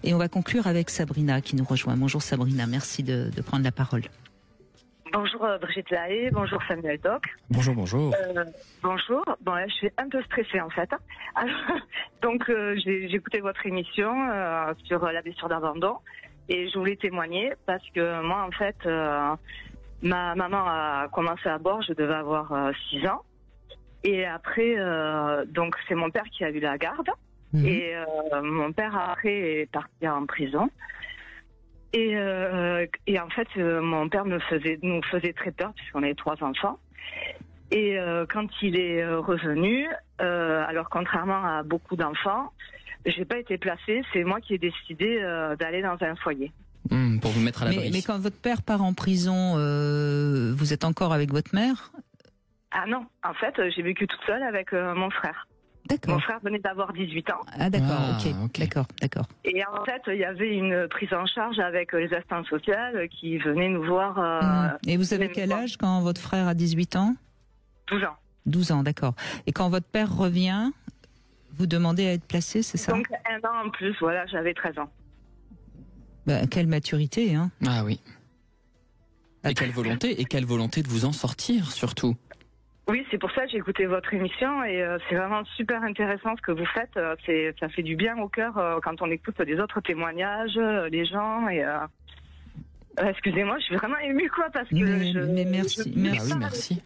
Et on va conclure avec Sabrina qui nous rejoint. Bonjour Sabrina, merci de prendre la parole. Bonjour Brigitte Lahaye, bonjour Samuel Doc. Bonjour, bonjour. Bonjour. Bon là, je suis un peu stressée en fait. Alors, donc j'ai écouté votre émission sur la blessure d'abandon et je voulais témoigner parce que moi en fait, ma maman a commencé à boire, je devais avoir 6 ans. Et après, donc c'est mon père qui a eu la garde. Et mon père après est parti en prison. Et en fait, mon père nous faisait très peur puisqu'on avait 3 enfants. Et quand il est revenu, alors contrairement à beaucoup d'enfants, j'ai pas été placée. C'est moi qui ai décidé d'aller dans un foyer. Pour vous mettre à l'abri. Mais quand votre père part en prison, vous êtes encore avec votre mère ? Ah non, en fait, j'ai vécu toute seule avec mon frère. D'accord. Mon frère venait d'avoir 18 ans. Ah d'accord, ok. D'accord. Et en fait, il y avait une prise en charge avec les assistantes sociales qui venaient nous voir. Et vous avez quel âge quand votre frère a 18 ans ? 12 ans. 12 ans, d'accord. Et quand votre père revient, vous demandez à être placé, c'est ça ? Donc 1 an en plus, voilà, j'avais 13 ans. Quelle maturité, hein ? Ah oui. Et quelle volonté de vous en sortir, surtout. Oui, c'est pour ça que j'ai écouté votre émission et c'est vraiment super intéressant ce que vous faites. Ça fait du bien au cœur quand on écoute des autres témoignages, les gens et excusez-moi, je suis vraiment émue quoi parce que merci.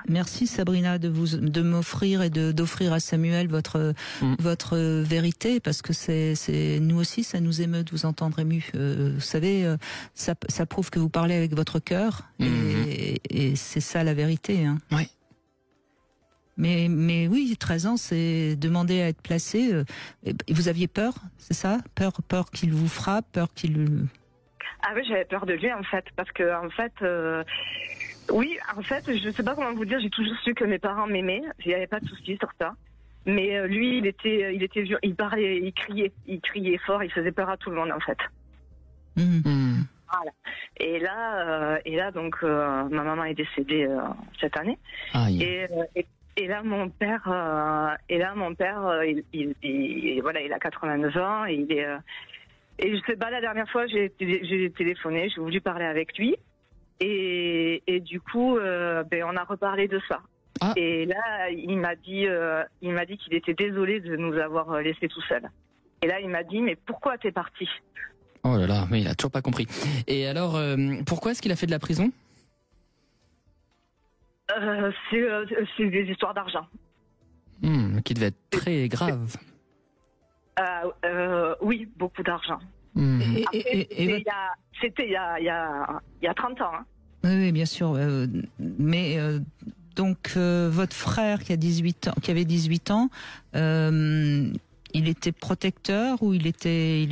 Merci Sabrina de m'offrir et d'offrir à Samuel votre vérité parce que c'est nous aussi ça nous émeut de vous entendre ému. Vous savez, ça prouve que vous parlez avec votre cœur et c'est ça la vérité. Hein. Oui. Mais oui, 13 ans, c'est demander à être placé. Vous aviez peur, c'est ça ? Peur qu'il vous frappe, peur qu'il... Ah oui, j'avais peur de lui en fait, parce que en fait, oui, en fait, je sais pas comment vous dire, j'ai toujours su que mes parents m'aimaient, il n'y avait pas de souci sur ça. Mais lui, il était vieux, il parlait, il criait fort, il faisait peur à tout le monde en fait. Voilà. Et là, donc, ma maman est décédée cette année. Et là, mon père, il a 89 ans et il est. Et je sais pas, la dernière fois, j'ai téléphoné, j'ai voulu parler avec lui. Et du coup, on a reparlé de ça. Ah. Et là, il m'a dit qu'il était désolé de nous avoir laissés tout seuls. Et là, il m'a dit, mais pourquoi t'es parti ? Oh là là, mais il a toujours pas compris. Et alors, pourquoi est-ce qu'il a fait de la prison ? C'est des histoires d'argent. Qui devait être très grave. Oui, beaucoup d'argent. C'était il y a 30 ans. Hein. Oui, bien sûr. Mais donc votre frère qui avait 18 ans, il était protecteur ou il était...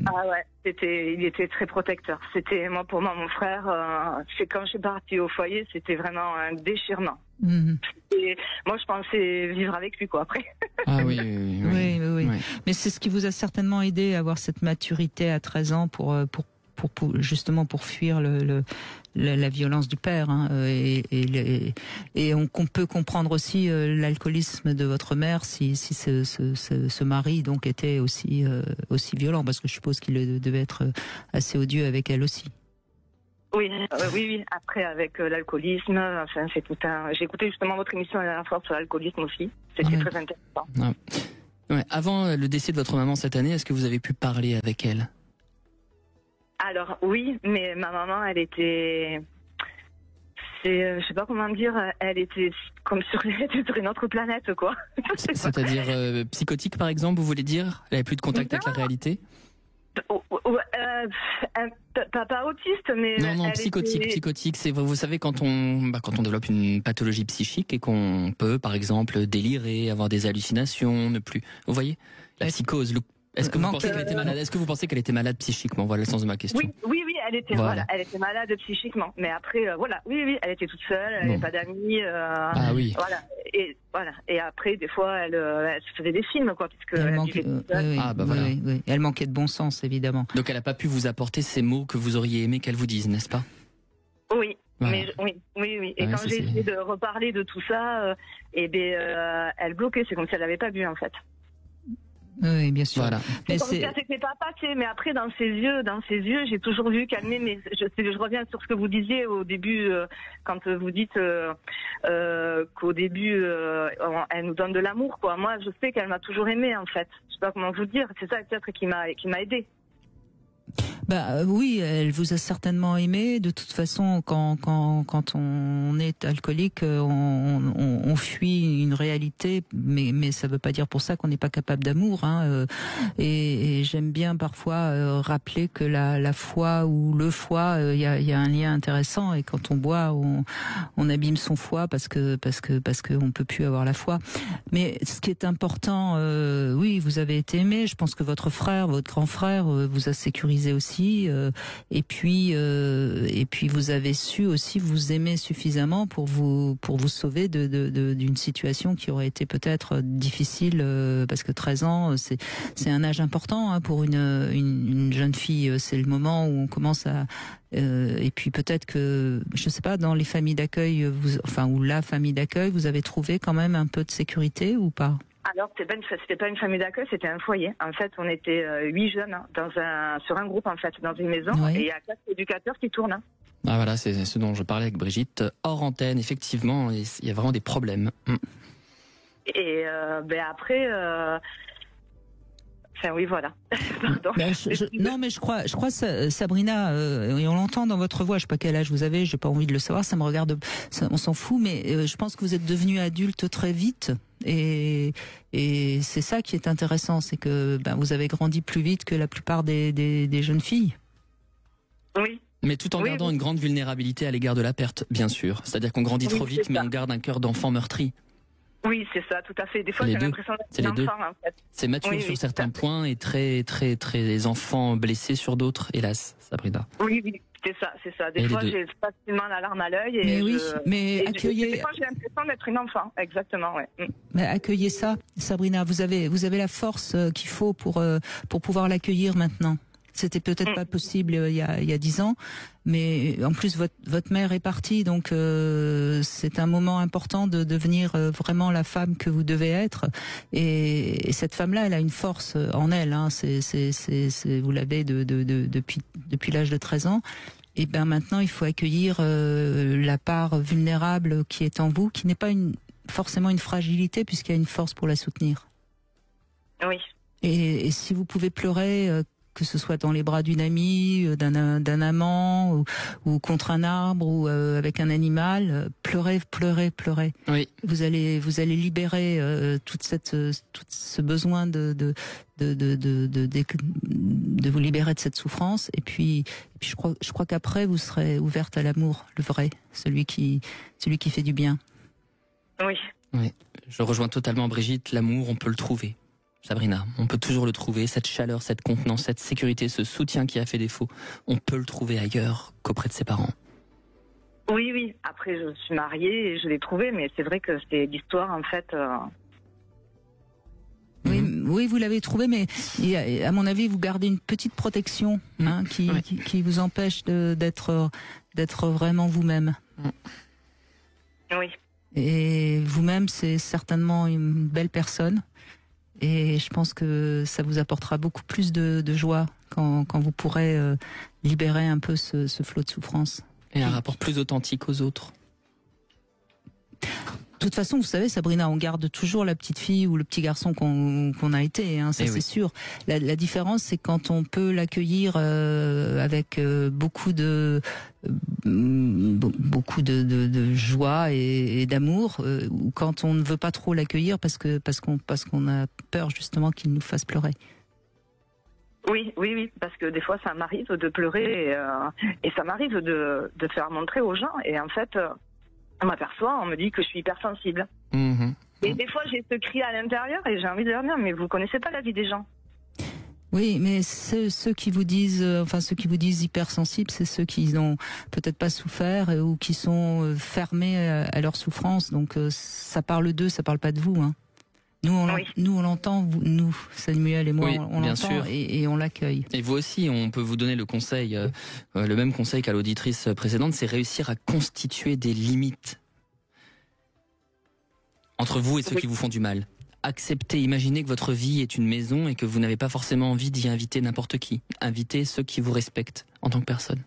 Ah ouais, il était très protecteur. C'était pour moi mon frère. C'est quand je suis partie au foyer, c'était vraiment un déchirement. Et moi, je pensais vivre avec lui, quoi, après. Ah oui. Mais c'est ce qui vous a certainement aidé à avoir cette maturité à 13 ans pour justement pour fuir la violence du père. Hein, et on peut comprendre aussi l'alcoolisme de votre mère si ce mari donc était aussi violent, parce que je suppose qu'il devait être assez odieux avec elle aussi. Oui. Après, avec l'alcoolisme, enfin, c'est tout un. J'ai écouté justement votre émission la dernière fois sur l'alcoolisme aussi. C'était très intéressant. Ah. Ouais. Avant le décès de votre maman cette année, est-ce que vous avez pu parler avec elle ? Alors oui, mais ma maman, elle était. Je sais pas comment dire. Elle était comme sur une autre planète, quoi. C'est-à-dire psychotique, par exemple, vous voulez dire ? Elle avait plus de contact avec la réalité ? Pas autiste, mais non, psychotique, c'est vous savez quand on développe une pathologie psychique et qu'on peut par exemple délirer, avoir des hallucinations, ne plus, vous voyez, la psychose. Est-ce que vous pensez qu'elle était malade ? Est-ce que vous pensez qu'elle était malade psychiquement ? Voilà le sens de ma question. Oui, elle était elle était malade psychiquement, mais après elle était toute seule, elle n'avait pas d'amis. Ah oui. Et après des fois elle se faisait des films quoi, puisque elle manquait de bon sens évidemment. Donc elle n'a pas pu vous apporter ces mots que vous auriez aimé qu'elle vous dise, n'est-ce pas ? Oui. Voilà. Oui. Et quand j'ai essayé de reparler de tout ça, elle bloquait. C'est comme si elle n'avait pas bu en fait. Oui, bien sûr. Voilà. Mais ça s'était pas passé, mais après dans ses yeux, j'ai toujours vu calmer. Mais je reviens sur ce que vous disiez au début, quand vous dites qu'au début elle nous donne de l'amour, quoi. Moi, je sais qu'elle m'a toujours aimé, en fait. Je sais pas comment vous dire. C'est ça peut-être qui m'a aidé. Bah oui, elle vous a certainement aimé. De toute façon, quand on est alcoolique, on fuit une réalité, mais ça veut pas dire pour ça qu'on n'est pas capable d'amour. Hein. Et j'aime bien parfois rappeler que la foi ou le foie, il y a un lien intéressant. Et quand on boit, on abîme son foie parce que on peut plus avoir la foi. Mais ce qui est important, oui, vous avez été aimé. Je pense que votre grand frère, vous a sécurisé aussi. Et puis vous avez su aussi vous aimer suffisamment pour vous sauver d'une situation qui aurait été peut-être difficile, parce que 13 ans c'est un âge important, hein, pour une jeune fille. C'est le moment où on commence à et puis peut-être que, je sais pas, dans les familles d'accueil, ou la famille d'accueil, vous avez trouvé quand même un peu de sécurité ou pas? Alors, c'était pas une famille d'accueil, c'était un foyer. En fait, on était 8 jeunes, hein, sur un groupe, en fait, dans une maison, oui. Et il y a 4 éducateurs qui tournent. Hein. Ah voilà, c'est ce dont je parlais avec Brigitte. Hors antenne, effectivement, il y a vraiment des problèmes. Et après... Enfin, oui, voilà. Pardon. Non, mais je crois, Sabrina, et on l'entend dans votre voix. Je sais pas quel âge vous avez, j'ai pas envie de le savoir. Ça me regarde, on s'en fout. Mais je pense que vous êtes devenue adulte très vite, et c'est ça qui est intéressant, c'est que vous avez grandi plus vite que la plupart des jeunes filles. Oui. Mais tout en gardant une grande vulnérabilité à l'égard de la perte, bien sûr. C'est-à-dire qu'on grandit trop vite, mais on garde un cœur d'enfant meurtri. Oui, c'est ça, tout à fait. Des fois, j'ai l'impression d'être un enfant, en fait. C'est mature sur certains points et très, très, très enfant blessé sur d'autres, hélas, Sabrina. Oui, c'est ça. Des fois, j'ai facilement la larme à l'œil. Mais accueillez. Des fois, j'ai l'impression d'être une enfant, exactement, ouais. Mais accueillez ça, Sabrina. Vous avez la force qu'il faut pour pouvoir l'accueillir maintenant. C'était peut-être pas possible il y a 10 ans, mais en plus votre mère est partie, donc c'est un moment important de devenir vraiment la femme que vous devez être. Et cette femme-là, elle a une force en elle. Hein. Vous l'avez depuis l'âge de 13 ans. Et maintenant, il faut accueillir la part vulnérable qui est en vous, qui n'est pas forcément une fragilité, puisqu'il y a une force pour la soutenir. Oui. Et si vous pouvez pleurer, que ce soit dans les bras d'une amie, d'un amant, ou contre un arbre, ou avec un animal, pleurez. Oui. Vous allez libérer tout ce besoin de vous libérer de cette souffrance. Et puis je crois qu'après vous serez ouverte à l'amour, le vrai, celui qui fait du bien. Oui. Oui. Je rejoins totalement Brigitte. L'amour, on peut le trouver. Sabrina, on peut toujours le trouver, cette chaleur, cette contenance, cette sécurité, ce soutien qui a fait défaut, on peut le trouver ailleurs qu'auprès de ses parents. Oui. Après, je suis mariée et je l'ai trouvé, mais c'est vrai que c'est l'histoire, en fait... Oui, vous l'avez trouvé, mais à mon avis, vous gardez une petite protection qui vous empêche d'être vraiment vous-même. Oui. Et vous-même, c'est certainement une belle personne. Et je pense que ça vous apportera beaucoup plus de joie quand vous pourrez libérer un peu ce flot de souffrance. Et un rapport plus authentique aux autres. De toute façon, vous savez, Sabrina, on garde toujours la petite fille ou le petit garçon qu'on a été, hein, ça c'est sûr. La différence, c'est quand on peut l'accueillir avec beaucoup de joie et d'amour, ou quand on ne veut pas trop l'accueillir parce qu'on a peur justement qu'il nous fasse pleurer. Oui, parce que des fois ça m'arrive de pleurer et ça m'arrive de faire montrer aux gens, et en fait on m'aperçoit, on me dit que je suis hypersensible. Et des fois j'ai ce cri à l'intérieur et j'ai envie de leur dire, mais vous connaissez pas la vie des gens. Oui, mais ceux qui vous disent hypersensibles, c'est ceux qui n'ont peut-être pas souffert ou qui sont fermés à leur souffrance. Donc ça parle d'eux, ça parle pas de vous. Hein. Nous on l'entend, nous, Samuel et moi, on l'entend et on l'accueille. Et vous aussi, on peut vous donner le conseil, le même conseil qu'à l'auditrice précédente, c'est réussir à constituer des limites entre vous et ceux qui vous font du mal. accepter, imaginer que votre vie est une maison et que vous n'avez pas forcément envie d'y inviter n'importe qui. Invitez ceux qui vous respectent en tant que personne.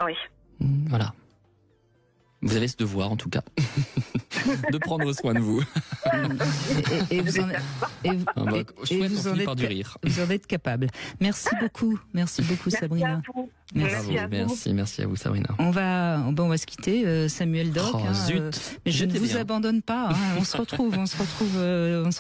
Oui. Voilà. Vous avez ce devoir, en tout cas, de prendre soin de vous. Et vous en êtes capable. Merci beaucoup, Sabrina. Merci à vous, Sabrina. On va se quitter, Samuel Doc. Mais je ne vous abandonne pas. On se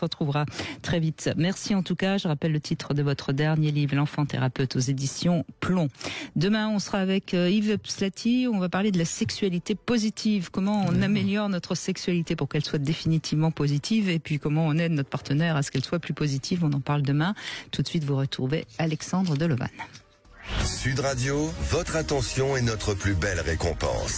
retrouvera très vite. Merci en tout cas. Je rappelle le titre de votre dernier livre, L'enfant thérapeute, aux éditions Plomb. Demain, on sera avec Yves Pslati. On va parler de la sexualité positive. Comment on améliore notre sexualité pour qu'elle soit définitivement positive, et puis comment on aide notre partenaire à ce qu'elle soit plus positive. On en parle demain. Tout de suite, vous retrouvez Alexandre Delevanne. Sud Radio, votre attention est notre plus belle récompense.